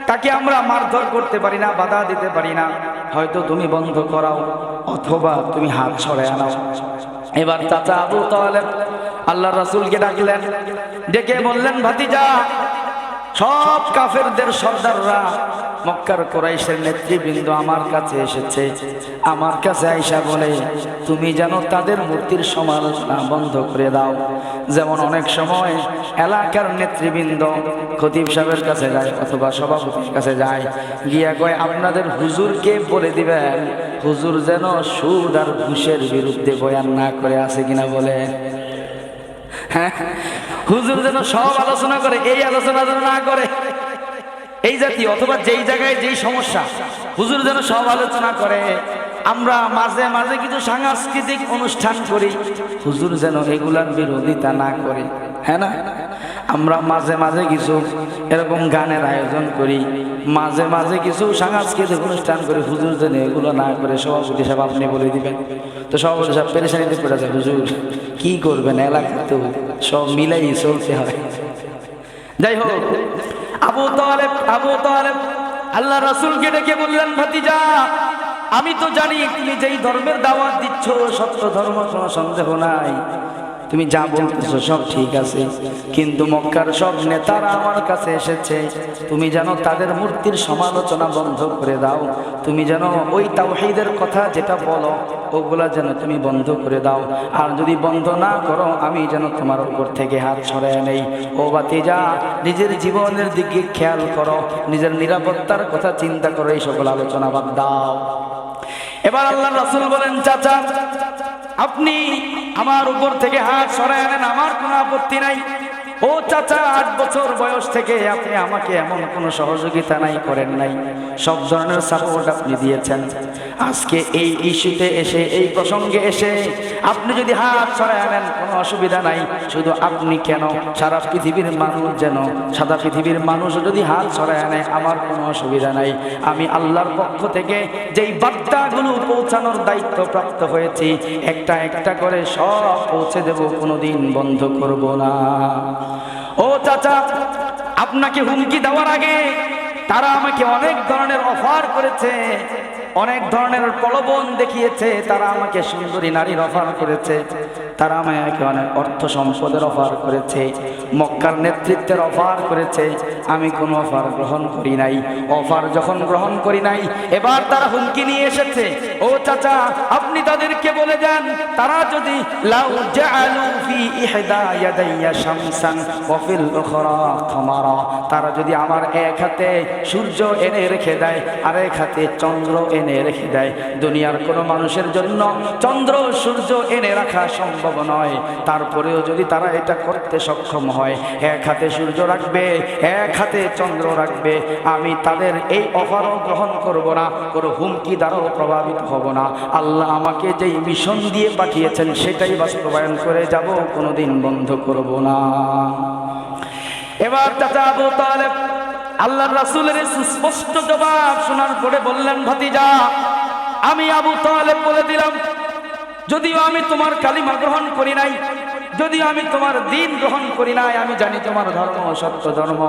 তাকে আমরা মারধর করতে পারি না, বাধা দিতে পারি না। হয়তো তুমি বন্ধ করাও, অথবা তুমি হাত ছড়ায় আনাও। এবার চাচা আবু তালেব আল্লাহর রাসূলকে ডাকলেন, ডেকে বললেন, ভাতিজা, সব কাফেরদের সর্দাররা, মক্কার কুরাইশের নেতৃবৃন্দ আমার কাছে এসেছে। আমার কাছে আয়েশা বলে, তুমি যেন তাদের মূর্তির সমালোচনা বন্ধ করে দাও। যেমন অনেক সময় এলাকার নেতৃবৃন্দ খতিব সাহেবের কাছে যায়, অথবা সভাপতির কাছে যায়, গিয়া কয়, আপনাদের হুজুরকে বলে দিবেন হুজুর যেন সুদ আর ঘুষের বিরুদ্ধে বয়ান না করে, আছে কিনা বলে। হ্যাঁ, হুজুর যেন সব আলোচনা করে, এই আলোচনা যেন না করে, এই জাতীয়। অথবা যেই জায়গায় যেই সমস্যা, হুজুর যেন সব আলোচনা করে। আমরা মাঝে মাঝে কিছু সাংস্কৃতিক অনুষ্ঠান করি, হুজুর যেন এগুলার বিরোধিতা না করে, হ্যাঁ না? আমরা মাঝে মাঝে কিছু এরকম গানের আয়োজন করি, মাঝে মাঝে কিছু সাংস্কৃতিক অনুষ্ঠান করি, হুজুর যেন এগুলো না করে। সভাপতি সাহেব আপনি বলে দিবেন। তো সভাপতি সাহেব পেরেশানিতে পড়ে যায়, হুজুর কি করবেন, এলাকা তো সব মিলাই চলতে হয়। যাই হোক, আবু তালেব আল্লাহ রাসূলকে ডেকে বললেন, ভাতিজা আমি তো জানি তুমি যেই ধর্মের দাওয়াত দিচ্ছ সত্য ধর্ম, কোনো সন্দেহ নাই, তুমি যা বলতেছো সব ঠিক আছে, কিন্তু মক্কার সব নেতারা আমার কাছে এসেছে, তুমি যেন তাদের মূর্তির সমালোচনা বন্ধ করে দাও, তুমি যেন ওই তাওহীদের কথা যেটা বলো ওগুলা যেন তুমি বন্ধ করে দাও, আর যদি বন্ধ না করো আমি যেন তোমার উপর থেকে হাত সরায় নেই। ও ভাতিজা, নিজের জীবনের দিকে খেয়াল করো, নিজের নিরাপত্তার কথা চিন্তা করো, এই সকল আলোচনা বাদ দাও। এবার আল্লাহ রাসূল বলেন, চাচা আপনি আমার উপর থেকে হাত সরায় নেন, আমার কোনো আপত্তি নাই। ও চাচা, 8 বছর বয়স থেকে আপনি আমাকে এমন কোনো সহযোগিতা নাই করেন নাই, সব ধরনের সাপোর্ট আপনি দিয়েছেন। আজকে এই ইস্যুতে এসে, এই প্রসঙ্গে এসে আপনি যদি হাত সরায় নেন কোনো অসুবিধা নাই। শুধু আপনি কেন, সারা পৃথিবীর মানুষ যেন, সারা পৃথিবীর মানুষ যদি হাত সরায় নেয় আমার কোনো অসুবিধা নাই। আমি আল্লাহর পক্ষ থেকে যেই বার্তাগুলো পৌঁছানোর দায়িত্ব প্রাপ্ত হয়েছি একটা একটা করে সব পৌঁছে দেব, কোনোদিন বন্ধ করব না। ও চাচা, আপনাকে হুমকি দেওয়ার আগে তারা আমাকে অনেক ধরনের অফার করেছে, অনেক ধরনের প্রলোভন দেখিয়েছে, তারা আমাকে সুন্দরী নারীর অফার করেছে, তারা আমাকে অনেক অর্থ সম্পদের অফার করেছে, মক্কার নেতৃত্বের অফার করেছে, আমি কোনো অফার গ্রহণ করি নাই। অফার যখন গ্রহণ করি নাই, এবার তারা হুমকি নিয়ে এসেছে। ও চাচা, আপনি তাদেরকে বলে দেন, তারা যদি লাউ জাআলু ফি ইহদা ইয়াদাইয়া শামসান ওয়া ফিল উখরা কামারা, তারা যদি আমার এক হাতে সূর্য এনে রেখে দেয় আর এক হাতে চন্দ্র এনে রেখে দেয়, দুনিয়ার কোনো মানুষের জন্য চন্দ্র সূর্য এনে রাখা সম্ভব নয়, তারপরেও যদি তারা এটা করতে সক্ষম হয়, এক হাতে সূর্য রাখবে এক হাতে চন্দ্র রাখবে, আমি তাদের এই অফারও গ্রহণ করব না, কোনো হুমকি দ্বারাও প্রভাবিত হব না। আল্লাহ আমাকে যেই মিশন দিয়ে পাঠিয়েছেন সেটাই বাস্তবায়ন করে যাব, কোনোদিন বন্ধ করব না। এবার চাচা আবু তালেব আল্লাহর রাসূলের সুস্পষ্ট জবাব শোনার পরে বললেন, ভাতিজা আমি আবু তালেব বলে দিলাম, যদিও আমি তোমার কালিমা গ্রহণ করি নাই, যদিও আমি তোমার দ্বীন গ্রহণ করি নাই, আমি জানি তোমার ধর্ম সত্য ধর্ম,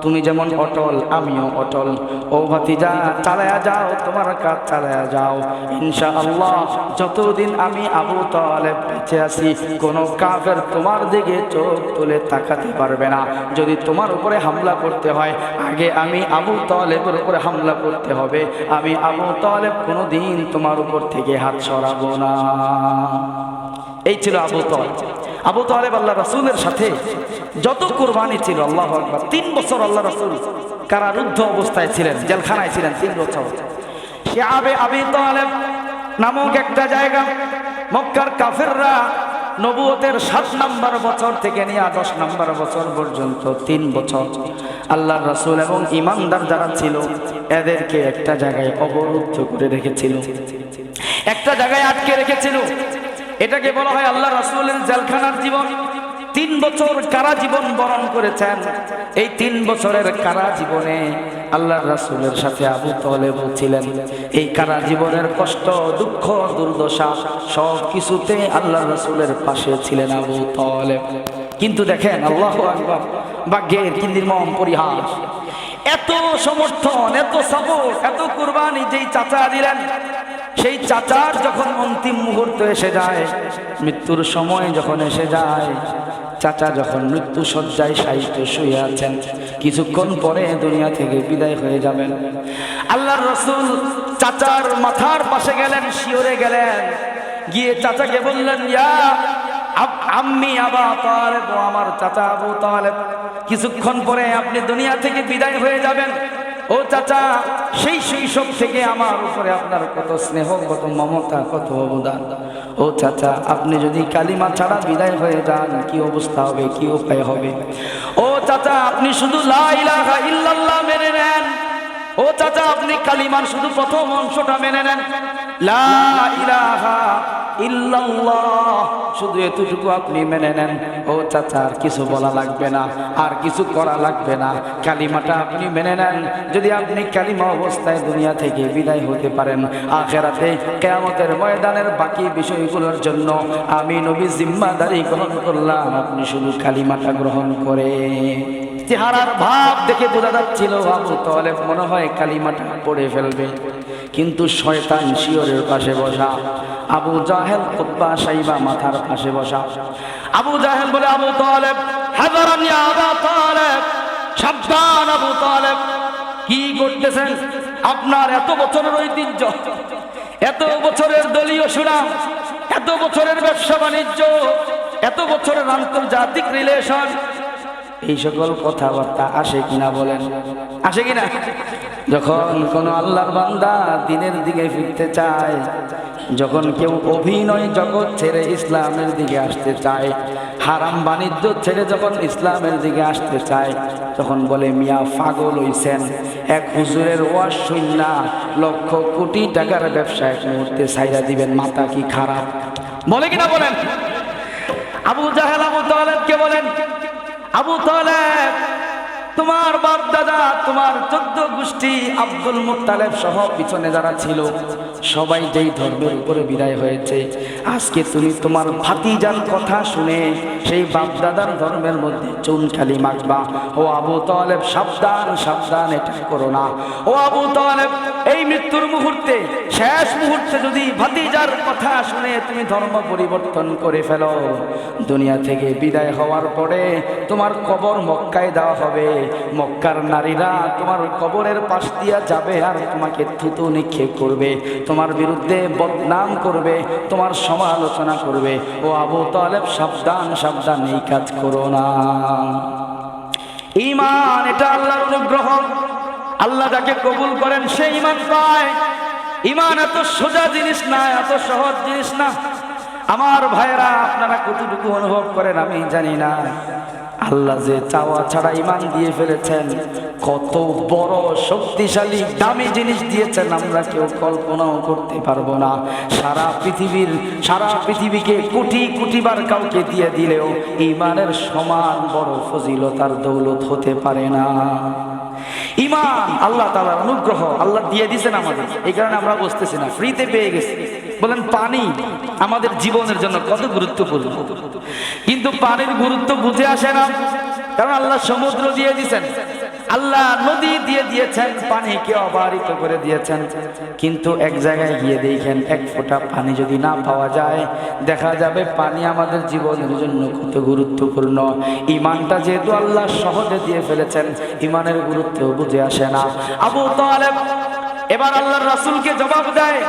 তুমি যেমন অটল আমিও অটল। ও ভাতিজা, চালায়া যাও, তোমার কাজ চালায়া যাও, ইনশাআল্লাহ যতদিন আমি আবু তালেব বেঁচে আছি কোনো কাফের তোমার দিকে চোখ তুলে তাকাতে পারবে না। যদি তোমার উপরে হামলা করতে হয় আগে আমি আবু তালেবের উপরে হামলা করতে হবে, আমি আবু তালেব কোনোদিন তোমার উপর থেকে হাত সরাবো না। এই ছিল আবু তালেব। আবু তালেব আল্লাহ রাসূলের সাথে যত কুরবানি ছিল, আল্লাহু আকবার, 3 বছর আল্লাহ রাসূল কারারুদ্ধ অবস্থায় ছিলেন, জেলখানায় ছিলেন 3 বছর। সে আবি তালেব নামক একটা জায়গা, মক্কার কাফেররা নবুয়তের 7 নম্বর বছর থেকে নিয়ে 10 নম্বর বছর পর্যন্ত 3 বছর আল্লাহর রাসূল এবং ঈমানদার যারা ছিল এদেরকে একটা জায়গায় অবরুদ্ধ করে রেখেছিল, একটা জায়গায় আটকে রেখেছিল। এটাকে বলা হয় আল্লাহ রাসূলের জেলখানার জীবন। 3 বছর কারা জীবন বরণ করেছেন। এই 3 বছরের কারা জীবনে আল্লাহর রাসূলের সাথে আবু তালেব ছিলেন। এই কারা জীবনের কষ্ট, দুঃখ, দুর্দশা সব কিছুতে আল্লাহর রাসূলের পাশে ছিলেন আবু তালেব। কিন্তু দেখেন, আল্লাহু আকবার, ভাগ্যের কি নির্মম পরিহাস, এত সমর্থন, এত সাপোর্ট, এত কুরবানি যেই চাচা দিলেন, সেই চাচার যখন অন্তিম মুহূর্ত এসে যায়, মৃত্যুর সময় যখন এসে যায়, চাচা যখন মৃত্যু শয্যায় শায়িত শুয়ে আছেন, কিছুক্ষণ পরে দুনিয়া থেকে বিদায় হয়ে যাবেন, আল্লাহর রাসূল চাচার মাথার পাশে গেলেন, শিওরে গেলেন, গিয়ে চাচাকে বললেন, ইয়া আম্মি আবা তালেব, আমার চাচা আবু তালেব, কিছুক্ষণ পরে আপনি দুনিয়া থেকে বিদায় হয়ে যাবেন। ও চাচা, সেই শৈশব থেকে আমার উপরে আপনার কত স্নেহ, কত মমতা, কত অবদান। ও চাচা, আপনি যদি কালিমা ছাড়া বিদায় হয়ে যান কি অবস্থা হবে, কি উপায় হবে? ও চাচা, আপনি শুধু লা ইলাহা ইল্লাল্লাহ মেনে নেন। ও চাচা, আপনি কালিমার শুধু প্রথম অংশটা মেনে নেন। লা ইলাহা ইল্লাল্লাহ, শুধু এতটুকু আপনি মেনে নেন। ও চাচা, আর কিছু বলা লাগবে না, আর কিছু করা লাগবে না, কালিমাটা আপনি মেনে নেন। যদি আপনি কালিমা অবস্থায় দুনিয়া থেকে বিদায় হতে পারেন, আখিরাতে কিয়ামতের ময়দানের বাকি বিষয়গুলোর জন্য আমি নবী জিম্মাদারি গ্রহণ করলাম, আপনি শুধু কালিমাটা গ্রহণ করে। চেহারার ভাব দেখে বোঝা যাচ্ছিল আবু তালেব মনে হয় কালিমাটা পড়ে ফেলবে, কিন্তু শয়তান শিয়রের পাশে বসা, আবু জাহেল উতবা সাইবা মাথার পাশে বসা। আবু জাহেল বলে, আবু তালেব হাযারান ইয়া আবু তালেব, সাবধান আবু তালেব, কি করতেছেন? আপনার এত বছরের ঐতিহ্য, এত বছরের দলীয় সুনাম, এত বছরের ব্যবসা বাণিজ্য, এত বছরের আন্তর্জাতিক রিলেশন, এই সকল কথাবার্তা আসে কিনা বলেন? আসে কিনা? যখন কোন আল্লাহর বান্দা দ্বীনের দিকে ফিরতে চায়, যখন কেউ অভিনয় জগৎ ছেড়ে ইসলামের দিকে আসতে চায়, হারাম বাণিজ্য ছেড়ে যখন ইসলামের দিকে আসতে চায়, তখন বলে মিয়া পাগল হইছেন, এক হুজুরের ওয়াজ শুননা লক্ষ কোটি টাকার ব্যবসা এক মুহূর্তে ছাইরা দিবেন, মাথা কি খারাপ? বলে কিনা বলেন? আবু জাহেল আবু তালেবকে বলেন, আবু তালেব, তোমার বাপ দাদা, তোমার 14 গোষ্ঠী আব্দুল মুত্তালিব সহ পিছনে যারা ছিল সবাই যেই ধর্মের উপরে বিদায় হয়েছে, আজকে তুমি তোমার ভাতিজার কথা শুনে সেই বাপ দাদার ধর্মের মধ্যে চুনকালি মাখবা। ও আবু তালেব, সাবধান সাবধান, এটা করো না। ও আবু তালেব, এই মৃত্যুর মুহূর্তে, শেষ মুহূর্তে যদি ভাতিজার কথা শুনে তুমি ধর্ম পরিবর্তন করে ফেলো, দুনিয়া থেকে বিদায় হওয়ার পরে তোমার কবর মক্কায় দেওয়া হবে, মক্কার নারীরা তোমার কবরের পাশ দিয়া যাবে আর তোমাকে থুতু নিক্ষেপ করবে, তোমার বিরুদ্ধে বদনাম করবে, তোমার সমালোচনা করবে। ও আবু তালেব, সাবধান সাবধান, এই কাজ করো না। ঈমান এটা আল্লাহর অনুগ্রহ, আল্লাহ যাকে কবুল করেন সে ঈমান পায়। ঈমান এত সোজা জিনিস না, এত সহজ জিনিস না। আমার ভাইরা, আপনারা কতটুকু অনুভব করেন আমি জানি না, আল্লাহ যে চাওয়া ছাড়া ঈমান দিয়ে ফেলেছেন, কত বড় শক্তিশালী দামি জিনিস দিয়েছেন আমরা কেউ কল্পনাও করতে পারবো না। সারা পৃথিবীকে কোটি কোটিবার কাউকে দিয়ে দিলেও ঈমানের সমান বড় ফজিলতার দৌলত হতে পারে না। ঈমান আল্লাহ তাআলার অনুগ্রহ, আল্লাহ দিয়ে দিয়েছেন আমাদের, এই কারণে আমরা বুঝতেছি না, ফ্রিতে পেয়ে গেছি। বলেন পানি আমাদের জীবনের জন্য কত গুরুত্বপূর্ণ, কিন্তু পানির গুরুত্ব বুঝে আসে না, কারণ আল্লাহ সমুদ্র দিয়ে দিয়েছেন, আল্লাহ নদী দিয়ে দিয়েছেন, পানিকে অবারিত করে দিয়েছেন, কিন্তু এক জায়গায় গিয়ে দেখেন এক ফোঁটা পানি যদি না পাওয়া যায়, দেখা যাবে পানি আমাদের জীবনের জন্য কত গুরুত্বপূর্ণ। ঈমানটা যেহেতু আল্লাহ সহজে দিয়ে ফেলেছেন, ঈমানের গুরুত্ব বুঝে আসে না। আবু তালেব এবার আল্লাহর রাসূলকে জবাব দেয়,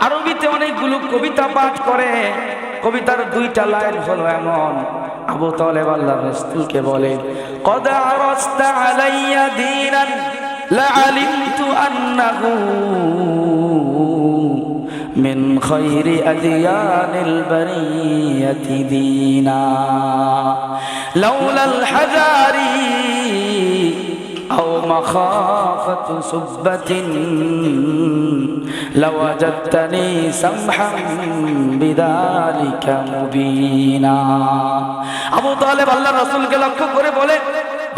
আরবিতে অনেকগুলো কবিতা পাঠ করে, কবিতার 2টা লাইন হলো এমন। আবু তালেব আল্লাহর রাসূলকে বলে, قد عرست علي دينا لعلمت أنه من خير أديان البرية دينا لولا الحذار أو مخافة سبة لوجدتني سمحا بذلك مبينا। আবু তালেব আল্লাহর রাসূলকে লক্ষ্য করে বলে,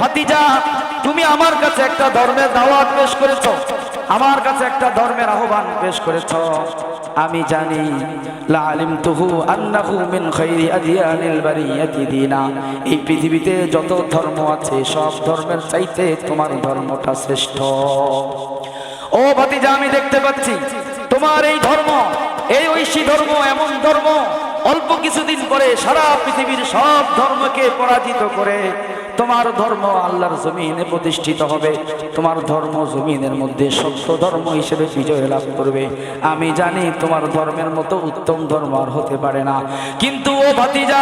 ভাতিজা, তুমি আমার কাছে একটা ধর্মের দাওয়াত পেশ করেছো, আমার কাছে একটা ধর্মের আহ্বান পেশ করেছো, আমি জানি লা আলিমতুহু আন্নাহু মিন খায়রি আদিয়ানিল বারিয়াতি দীনা, এই পৃথিবীতে যত ধর্ম আছে সব ধর্মের চাইতে তোমার ধর্মটা শ্রেষ্ঠ। ও ভাতিজা, আমি দেখতে পাচ্ছি তোমার এই ধর্ম, এই ঐশী ধর্ম এমন ধর্ম, অল্প কিছুদিন পরে সারা পৃথিবীর সব ধর্মকে পরাজিত করে তোমার ধর্ম আল্লাহর জমিনে প্রতিষ্ঠিত হবে, তোমার ধর্ম জমিনের মধ্যে সত্য ধর্ম হিসেবে বিজয় লাভ করবে। আমি জানি তোমার ধর্মের মতো উত্তম ধর্ম আর হতে পারে না, কিন্তু ও ভাতিজা,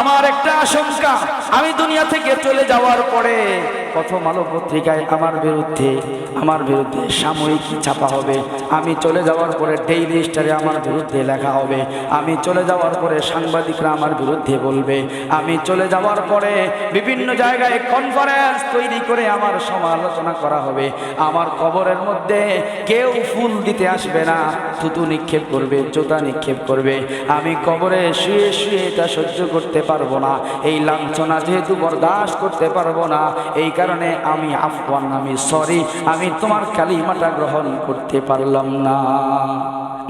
আমার একটা আশঙ্কা, আমি দুনিয়া থেকে চলে যাওয়ার পরে প্রথম আলো পত্রিকায় আমার বিরুদ্ধে সাময়িক ছাপা হবে, আমি চলে যাওয়ার পরে ডেইলি স্টারে আমার বিরুদ্ধে লেখা হবে, আমি চলে যাওয়ার পরে সাংবাদিকরা আমার বিরুদ্ধে বলবে, আমি চলে যাওয়ার পরে বিভিন্ন জায়গায় কনফারেন্স তৈরি করে আমার সমালোচনা করা হবে, আমার কবরের মধ্যে কেউ ফুল দিতে আসবে না, থুতু নিক্ষেপ করবে, জুতা নিক্ষেপ করবে, আমি কবরে শুয়ে শুয়ে এটা সহ্য করতে পারবো না, এই লাঞ্ছনা যেহেতু বরদাস্ত করতে পারবো না, এই কারণে আমি আফওয়ান, আমি সরি, আমি তোমার কালিমাটা গ্রহণ করতে পারলাম না।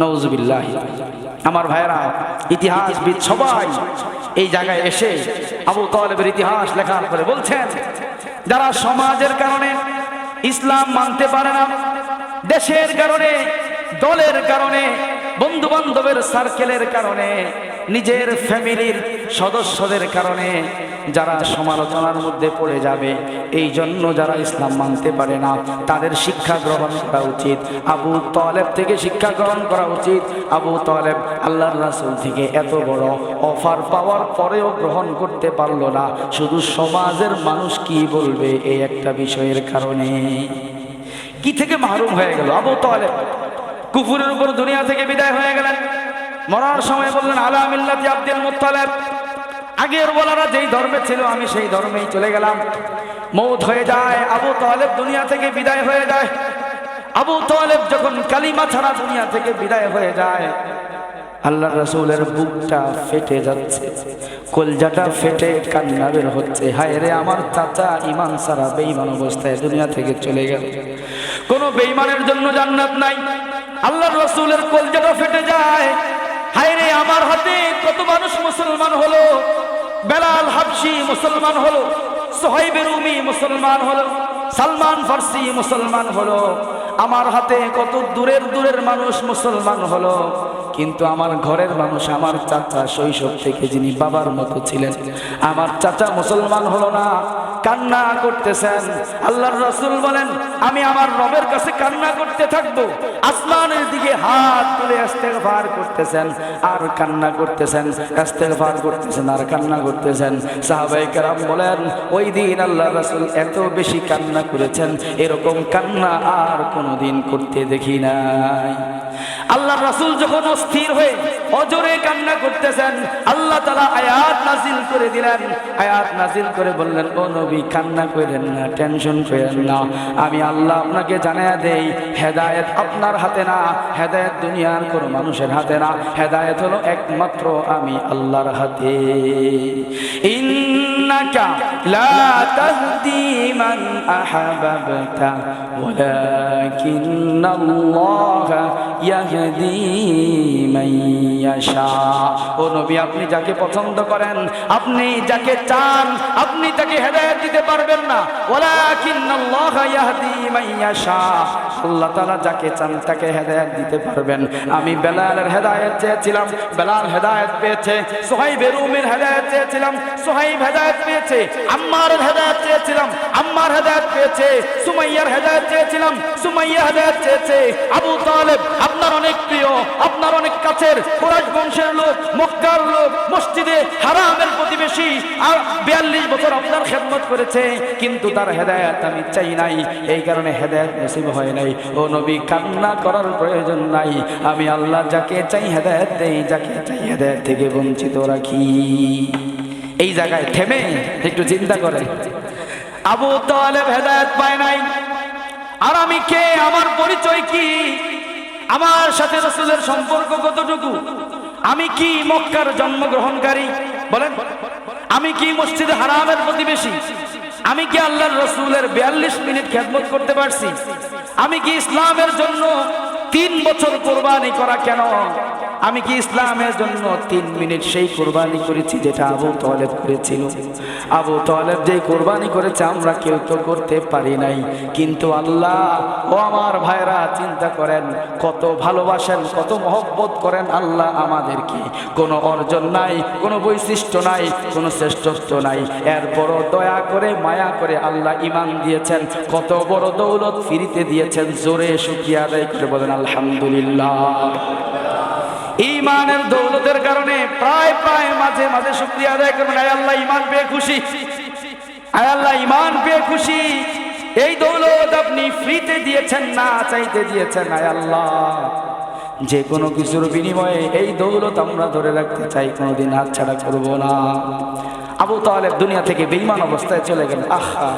নাউজুবিল্লাহ। আমার ভাইরা, ইতিহাসবিদ সবাই এই জায়গায় এসে আবু তালেবের ইতিহাস লেখার পরে বলছেন, যারা সমাজের কারণে ইসলাম মানতে পারে না, দেশের কারণে, দলের কারণে, বন্ধু বান্ধবের সার্কেলের কারণে, নিজের ফ্যামিলির সদস্যদের কারণে যারা সমালোচনার মধ্যে পড়ে যাবে, এই জন্য যারা ইসলাম মানতে পারে না তাদের শিক্ষা গ্রহণ করা উচিত। আবু তালেব থেকে শিক্ষা গ্রহণ করা উচিত। আবু তালেব আল্লাহর রাসূল থেকে এত বড় অফার পাওয়ার পরেও গ্রহণ করতে পারলো না, শুধু সমাজের মানুষ কি বলবে এই একটা বিষয়ের কারণে কি থেকে মাহরুম হয়ে গেল। আবু তালেব কুফরের উপর দুনিয়া থেকে বিদায় হয়ে গেলেন। মরার সময় বললেন, আলা মিল্লাতি আব্দুল মুত্তালিব, আগের বলারা যেই ধর্মে ছিল আমি সেই ধর্মেই চলে গেলাম। মওত হয়ে যায়, আবু তালেব দুনিয়া থেকে বিদায় হয়ে যায়। আবু তালেব যখন কালিমা ছাড়া দুনিয়া থেকে বিদায় হয়ে যায়, আল্লাহর রাসূলের বুকটা ফেটে যাচ্ছে, কলজাটা ফেটে কান্না বের হচ্ছে, হায় রে আমার চাচা ঈমান ছাড়া বেঈমান অবস্থায় দুনিয়া থেকে চলে গেল। কোনো বেঈমানের জন্য জান্নাত নাই। আল্লাহর রাসূলের কলজাটা ফেটে যায়, হায় রে আমার হাতে কত মানুষ মুসলমান হলো, বেলাল হাবশি মুসলমান হলো, সুহাইব রুমি মুসলমান হলো, সালমান ফার্সি মুসলমান হলো, আমার হাতে কত দূরের দূরের মানুষ মুসলমান হলো, কিন্তু আমার ঘরের মানুষ, আমার চাচা শৈশব থেকে যিনি বাবার মতো ছিলেন, আমার চাচা মুসলমান হলো না। কান্না করতেছেন। আল্লাহর রাসূল বলেন, আমি আমার রবের কাছে কান্না করতে থাকবো। আসমানের দিকে হাত তুলে ইস্তেগফার করতেছেন আর কান্না করতেছেন, ইস্তেগফার করতেছেন আর কান্না করতেছেন। সাহাবায়ে কেরাম বলেন, ওই দিন আল্লাহর রাসূল এত বেশি কান্না করেছেন, এরকম কান্না আর কোনোদিন করতে দেখি নাই। আল্লাহর রাসূল যখন অস্থির হয়ে অজরে কান্না করতেছেন, আল্লাহ তাআলা আয়াত নাযিল করে দিলেন। আয়াত নাযিল করে বললেন, ও নবী কান্না করেন না, টেনশন করেন না, আমি আল্লাহ আপনাকে জানায়া দেই, হেদায়েত আপনার হাতে না, হেদায়েত দুনিয়ার কোনো মানুষের হাতে না, হেদায়েত হলো একমাত্র আমি আল্লাহর হাতে। ইন্নাকা লা তাহদি মান আহাবাবতা ওয়ালাকিন্নাল্লাহা ইয়াহদি মান ইয়াশা। ও নবী, আপনি যাকে পছন্দ করেন, আপনি যাকে চান, আপনি তাকে হেদায়েত দিতে পারবেন না। ওয়ালাকিন্নাল্লাহা ইয়াহদি মান ইয়াশা, আল্লাহ তাআলা যাকে চান তাকে হেদায়েত দিতে পারবেন। আমি বেলালের হেদায়েত চেয়েছিলাম, বেলাল হেদায়েত পেয়েছে। সুহাইব রুমির হেদায়েত চেয়েছিলাম, সুহাইব হেদায়েত পেয়েছে। আম্মারের হেদায়েত চেয়েছিলাম, আম্মার হেদায়েত পেয়েছে। সুমাইয়ার হেদায়েত চেয়েছিলাম, সুমাইয়া হেদায়েত চেয়েছে। আবু তালেব আপনার অনেক প্রিয়, আপনার অনেক কাছের, কুরাইশ বংশের লোক, মক্কার লোক, মসজিদে হারামের প্রতিবেশী, আর 42 বছর আপনার খেদমত করেছে, কিন্তু তার হেদায়েত আমি চাই নাই, এই কারণে হেদায়েত নসিব হয় নাই। ও নবী, কান্না করার প্রয়োজন নাই, আমি আল্লাহ যাকে চাই হেদায়েত দেই, যাকে চাই হেদায়েত থেকে বঞ্চিত রাখি। এই জায়গায় থেমে একটু চিন্তা করেন, আবু তালেব হেদায়েত পায় নাই, আর আমি কে, আমার পরিচয় কি, আমার সাথে রাসূলের সম্পর্ক কতটুকু, আমি কি মক্কার জন্মগ্রহণকারী বলেন, আমি কি মসজিদে হারামের প্রতিবেশী, আমি কি আল্লাহর রাসূলের 42 মিনিট খেদমত করতে পারছি, আমি কি ইসলামের জন্য 3 বছর কোরবানি করা কেন, আমি কি ইসলামের জন্য 3 মিনিট সেই কোরবানি করেছি যেটা আবু তালেব করেছিল। আবু তালেব যে কোরবানি করেছে আমরা কেউ তো করতে পারি নাই, কিন্তু আল্লাহ, ও আমার ভাইরা চিন্তা করেন, কত ভালোবাসেন, কত মহব্বত করেন আল্লাহ আমাদেরকে। কোনো অর্জন নাই, কোনো বৈশিষ্ট্য নাই, কোনো শ্রেষ্ঠত্ব নাই, এরপরও দয়া করে মায়া করে আল্লাহ ঈমান দিয়েছেন, কত বড় দৌলত ফিরিতে দিয়েছেন। জোরে শুকরিয়া আদায় করে বলেন আলহামদুলিল্লাহ। ঈমানের দৌলতের কারণে প্রায় মাঝে মাঝে শুকরিয়া আদায় করবেন, আয় আল্লাহ ঈমান পেয়ে খুশি, আয় আল্লাহ, ঈমান পেয়ে খুশি, এই দৌলত আপনি ফ্রিতে দিয়েছেন না চাইতে দিয়েছেন। আয় আল্লাহ, যে কোনো কিছুর বিনিময়ে এই দৌলত আমরা ধরে রাখতে চাই, কোনোদিন হাতছাড়া করব না। আবু তালেব দুনিয়া থেকে বেঈমান অবস্থায় চলে গেলেন। আহা,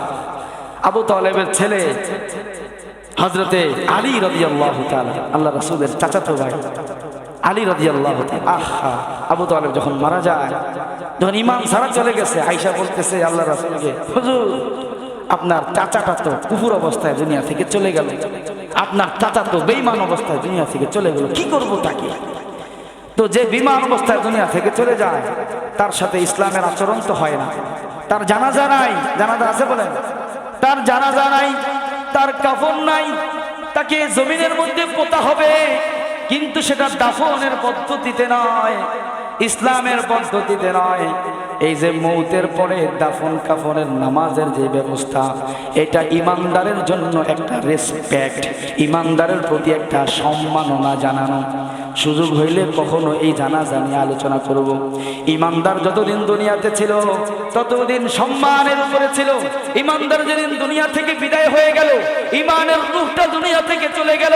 আবু তালেবের ছেলে হযরতে আলী রাদিয়াল্লাহু তাআলা, আল্লাহ রাসূলের চাচাতো ভাই আলী রাদিয়াল্লাহু তাআলা। আহা, আবু তালেব যখন মারা যায়, যখন ঈমান ছাড়া চলে গেছে, আয়েশা বলতেছে আল্লাহ রাসূলকে, হুজুর আপনার চাচাটা তো কুফর অবস্থায় দুনিয়া থেকে চলে গেল, আপনার চাচা তো বেঈমান অবস্থায় দুনিয়া থেকে চলে গেল, কি করব তাকে? তো যে বেঈমান অবস্থায় দুনিয়া থেকে চলে যায়, তার সাথে ইসলামের আচরণ তো হয় না। তার জানাজা নাই, জানাজা আছে বলেন? তার জানাজা নাই, তার কাফন নাই, তাকে জমিনের মধ্যে পোতা হবে, কিন্তু সেটা দাফনের পদ্ধতিতে নয়, ইসলামের পদ্ধতিতে নয়। এই যে মৌতের পরে দাফন কাফনের নামাজের যে ব্যবস্থা, এটা ইমানদারের জন্য একটা রেসপেক্ট, ইমানদারের প্রতি একটা সম্মাননা জানানো। সুযোগ হইলে কখনো এই জানাজা নিয়ে আলোচনা করব। ইমানদার যতদিন দুনিয়াতে ছিল ততদিন সম্মানের উপরে ছিল। ইমানদার যেদিন দুনিয়া থেকে বিদায় হয়ে গেল, ইমানের রূহটা দুনিয়া থেকে চলে গেল,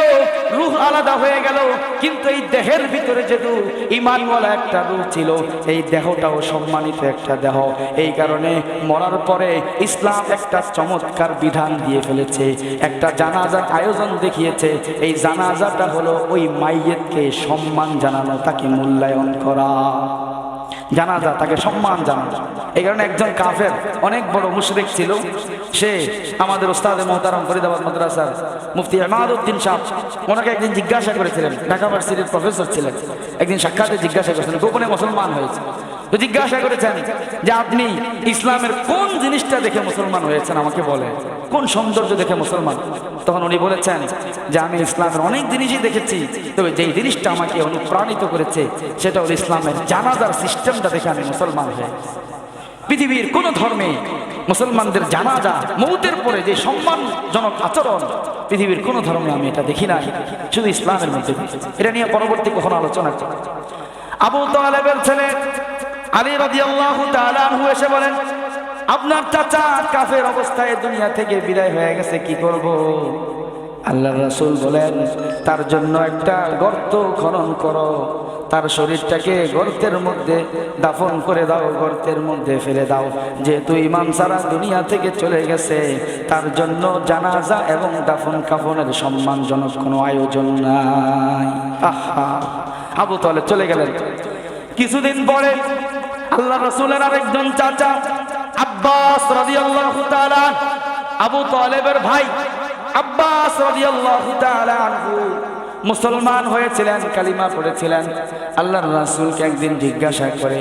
রূহ আলাদা হয়ে গেল, কিন্তু এই দেহের ভিতরে যেহেতু ইমানওয়ালা একটা রূহ ছিল, এই দেহটাও সম্মানিত একটা দেহ। এই কারণে মরার পরে ইসলাম একটা চমৎকার বিধান দিয়ে ফেলেছে, একটা জানাজার আয়োজন দেখিয়েছে। এই জানাজাটা হলো ওই মাইয়েতকে সম্মান জানানো, তাকে মূল্যায়ন করা। জানাজা, তাকে সম্মান জানানো। এই কারণে একজন কাফের অনেক বড় মুশরিক ছিল, সে আমাদের ওস্তাদে মুহতারাম ফরিদাবাদ মাদ্রাসার মুফতি ইমাদউদ্দিন সাহেব, ওনাকে একদিন জিজ্ঞাসা করেছিলেন, ঢাকা ভার্সিটির প্রফেসর ছিলেন, একদিন সাক্ষাতে জিজ্ঞাসা করেছিলেন, গোপনে মুসলমান হয়েছে, তো জিজ্ঞাসা করেছেন যে আপনি ইসলামের কোন জিনিসটা দেখে মুসলমান হয়েছেন, আমাকে বলেন, কোন সৌন্দর্য দেখে মুসলমান? তখন উনি বলেছেন যে আমি ইসলামের অনেক জিনিসই দেখেছি, তবে যেই জিনিসটা আমাকে অনুপ্রাণিত করেছে সেটা হল ইসলামের জানাজার সিস্টেমটা দেখে আমি মুসলমান হয়ে। পৃথিবীর কোন ধর্মে মুসলমানদের জানাজা, মৌতের পরে যে সম্মানজনক আচরণ, পৃথিবীর কোন ধর্মে আমি এটা দেখি না, শুধু ইসলামের মধ্যে। এটা নিয়ে পরবর্তী কখনো আলোচনা করি। আবু তালেবের ছেলে আলী রাদিয়াল্লাহু তাআলা আনহু এসে বলেন, আপনার চাচা কাফের অবস্থায় দুনিয়া থেকে বিদায় হয়ে গেছে, কি করব? আল্লাহর রাসূল বলেন, তার জন্য একটা গর্ত খনন করো, তার শরীরটাকে গর্তের মধ্যে দাফন করে দাও, গর্তের মধ্যে ফেলে দাও। যেহেতু ঈমান ছাড়া দুনিয়া থেকে চলে গেছে, তার জন্য জানাজা এবং দাফন কাফনের সম্মানজনক কোনো আয়োজন নাই। আহা, আবু তালেব চলে গেলেন। কিছুদিন পরে আল্লাহর রাসূলের আরেকজন চাচা আব্বাস রাদিয়াল্লাহু তাআলা, আবু তালেবের ভাই আব্বাস রাদিয়াল্লাহু তাআলা আনহু মুসলমান হয়েছিলেন, কালিমা পড়েছিলেন। আল্লাহর রাসূলকে একদিন জিজ্ঞাসা করে,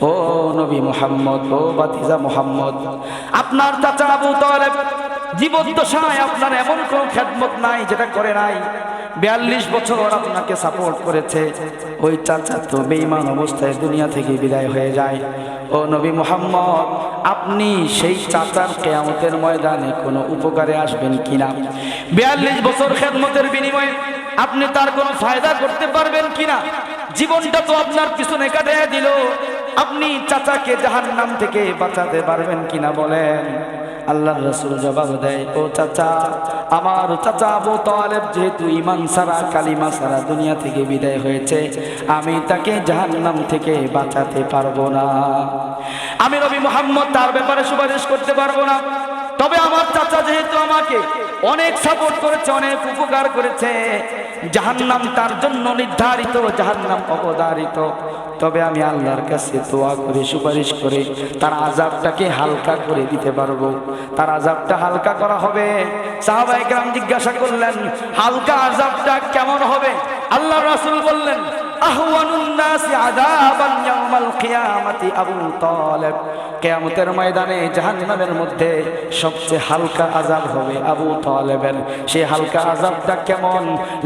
ও নবী মুহাম্মদ, ও বাতিজা মুহাম্মদ, আপনার চাচা আবু তালেব জীবদ্দশায় আপনার এমন কোনো খেদমত নাই যেটা করে নাই, 42 বছর আপনাকে সাপোর্ট করেছে, ওই চাচা তো বেঈমান অবস্থায় দুনিয়া থেকে বিদায় হয়ে যায়। ও নবী মুহাম্মদ, আপনি সেই চাচার কিয়ামতের ময়দানে কোনো উপকারে আসবেন কিনা? 42 বছর খেদমতের বিনিময়ে আপনি তার কোনো ফায়দা করতে পারবেন কিনা? জীবনটা তো আপনার পিছনে কাটিয়ে দিল, আপনি চাচাকে জাহান্নাম থেকে বাঁচাতে পারবেন কিনা বলেন? আল্লাহর রাসূল জবাব দেয়, ও চাচা, আমার চাচা আবু তালেব যেহেতু ঈমান ছাড়া, কালিমা ছাড়া দুনিয়া থেকে বিদায় হয়েছে, আমি তাকে জাহান্নাম থেকে বাঁচাতে পারবো না। আমি নবী মুহাম্মদ তার ব্যাপারে সুপারিশ করতে পারবো না। তবে আমার চাচা যেহেতু আমাকে অনেক সাপোর্ট করেছে, অনেক উপকার করেছে, জাহান্নাম তার জন্য নির্ধারিত, জাহান্নাম অবধারিত, তবে আমি আল্লাহর কাছে দোয়া করে সুপারিশ করে তার আযাবটাকে হালকা করে দিতে পারবো। তার আযাবটা হালকা করা হবে। সাহাবায়ে কেরাম জিজ্ঞাসা করলেন, হালকা আযাবটা কেমন হবে? আল্লাহর রাসূল বললেন, আহওয়ানুন নাসি আযাবান ইয়াউমাল কিয়ামাতি আবু তালেব, কিয়ামতের ময়দানে জাহান্নামের মধ্যে সবচেয়ে হালকা আযাব হবে আবু তালেবের। সেই হালকা আযাবটা কেমন?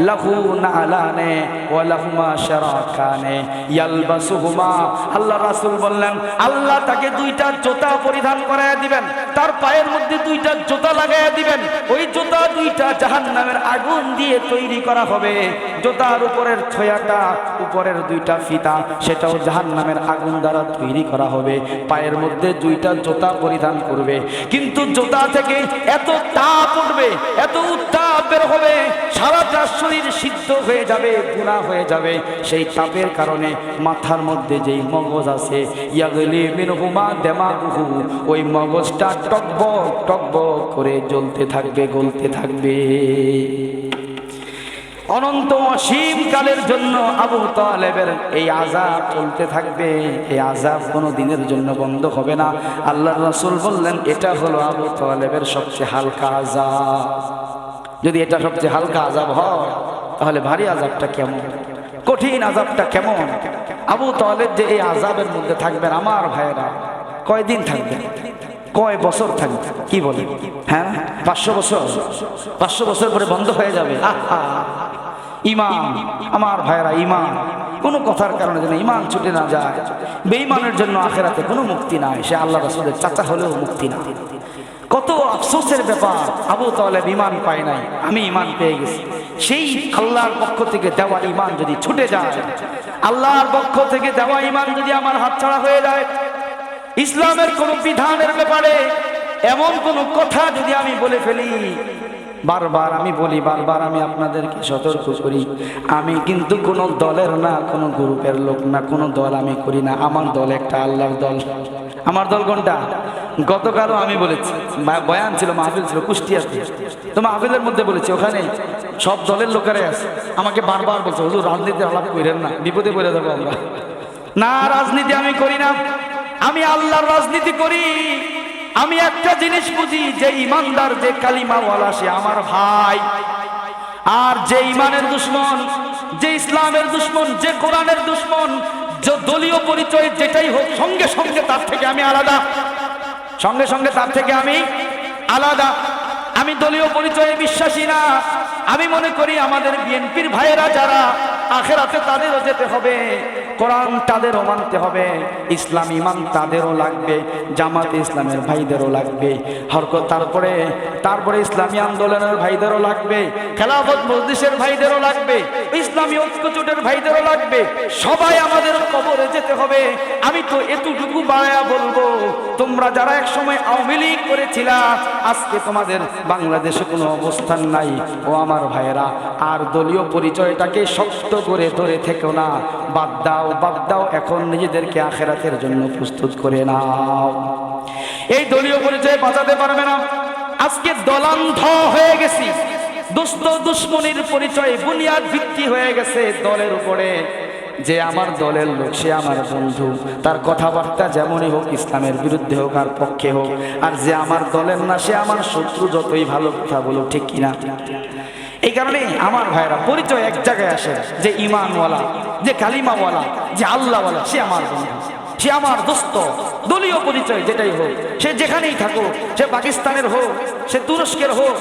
লাহু নালানে ওয়া লাহুমা শারাকানে ইয়ালবাসুহুমা। আল্লাহর রাসূল বললেন, আল্লাহ তাকে দুইটা জুতা পরিধান করায়া দিবেন, তার পায়ের মধ্যে দুইটা জুতা লাগাইয়া দিবেন। ওই জুতা দুইটা জাহান্নামের আগুন দিয়ে তৈরি করা হবে, জুতার উপরের ছোয়াটা, উপরের দুইটা ফিতা, সেটাও জাহান্নামের আগুন দ্বারা তৈরি করা হবে। পায়ের মধ্যে দুইটা জুতা পরিধান করবে, কিন্তু জুতা থেকে এত তাপ উঠবে, এত উত্তাপ বের হবে, সারাটা শরীর সিদ্ধ হয়ে যাবে, গুনাহ হয়ে যাবে। সেই তাপের কারণে মাথার মধ্যে যেই মগজ আছে, ইয়াগলি মিনহুমা দেমাগুহু, ওই মগজটা টকবক টকবক করে জ্বলতে থাকবে, গলতে থাকবে। অনন্ত অসীম কালের জন্য আবু তালেবের এই আযাব চলতে থাকবে। এই আযাব কোনো দিনের জন্য বন্ধ হবে না। আল্লাহর রাসূল বললেন, এটা হলো আবু তালেবের সবচেয়ে হালকা আযাব। যদি এটা সবচেয়ে হালকা আযাব হয়, তাহলে ভারী আযাবটা কেমন, কঠিন আযাবটা কেমন? আবু তালেব যে এই আযাবের মধ্যে থাকবেন, আমার ভাইয়েরা, কয়দিন থাকবেন, কয় বছর থাকবে? কি বলে? হ্যাঁ, 500 বছর। 500 বছর পরে বন্ধ হয়ে যাবে। ইমান, আমার ভাইয়েরা, ইমান কোনো কথার কারণে যেন ইমান ছুটে না যায়। বেঈমানের জন্য আখেরাতে কোনো মুক্তি নাই, সে আল্লাহ রাসূলের চাচা হলেও মুক্তি না। কত আফসোসের ব্যাপার, আবু তালেব ইমান পায় নাই, আমি ইমান পেয়ে গেছি। সেই আল্লাহর পক্ষ থেকে দেওয়া ইমান যদি ছুটে যায়, আল্লাহর পক্ষ থেকে দেওয়া ইমান যদি আমার হাতছাড়া হয়ে যায়, ইসলামের কোন বিধানের ব্যাপারে এমন কোন কথা যদি আমি বলে ফেলি, বারবার আমি বলি, বারবার আমি আপনাদেরকে সতর্ক করি, আমি কিন্তু কোনো দলের না, কোনো গ্রুপের লোক না, কোনো দল আমি করি না। আমার দল একটা, আল্লাহর দল। আমার দল কোনটা? গতকালও আমি বলেছি, বয়ান ছিল, মাহফিল ছিল কুষ্টিয়াতে, তো মাহফিলের মধ্যে বলেছি, ওখানে সব দলের লোকেরাই আছে। আমাকে বারবার বলছে, হুজুর রাজনীতি আলাপ করেন না, বিপদে পড়ে যাবো আমরা। না, রাজনীতি আমি করি না, আমি আল্লাহর রাজনীতি করি। আমি একটা জিনিস বুঝি, যে ইমানদার, যে কালিমাওয়ালা, সে আমার ভাই। আর যে ইমানের দুশ্মন, যে ইসলামের দুশ্মন, যে কোরআনের দুশ্মন, যে দলীয় পরিচয় যেটাই হোক, সঙ্গে সঙ্গে তার থেকে আমি আলাদা, সঙ্গে সঙ্গে তার থেকে আমি আলাদা। আমি দলীয় পরিচয়ে বিশ্বাসী না। আমি মনে করি আমাদের বিএনপির ভাইয়েরা যারা, আখেরাতে তাদেরও যেতে হবে, কোরআন তাদেরও মানতে হবে, ইসলাম ইমান তাদেরও লাগবে, জামাতে ইসলামের ভাইদেরও লাগবে, তারপরে ইসলামী আন্দোলনের ভাইদেরও লাগবে, খেলাফত মজলিসের ভাইদেরও লাগবে, ইসলামী ঐক্যজোটের ভাইদেরও লাগবে। সবাই আমাদের কবরে যেতে হবে। আমি তো এতটুকু বাড়ায়া বলবো, তোমরা যারা এক সময় আওয়ামী লীগ করেছিলা, আজকে তোমাদের বাংলাদেশে কোনো অবস্থান নাই। ও আমার ভাইয়েরা, আর দলীয় পরিচয়টাকে শক্ত করে ধরে থেকো না, বাদ দাও, বাদ দাও। এখন নিজেদেরকে আখেরাতের জন্য প্রস্তুত করে নাও। এই দলীয় পরিচয় বাঁচাতে পারবে না। আজকে দলান্ধ হয়ে গেছি, দুষ্ট দুশ্মনীর পরিচয় বুনিয়াদ ভিত্তি হয়ে গেছে দলের উপরে। যে আমার দলের লোক, সে আমার বন্ধু, তার কথাবার্তা যেমনই হোক, ইসলামের বিরুদ্ধে হোক আর পক্ষে হোক। আর যে আমার দলের না, সে আমার শত্রু, যতই ভালো কথা বলুক, ঠিক কিনা? এই কারণে আমার ভাইরা, পরিচয় এক জায়গায় আসে, যে ইমানওয়ালা, যে কালিমাওয়ালা, যে আল্লাহওয়ালা, সে আমার বন্ধু, সে আমার দোস্ত। দলীয় পরিচয় যেটাই হোক, সে যেখানেই থাকুক, সে পাকিস্তানের হোক, সে তুরস্কের হোক,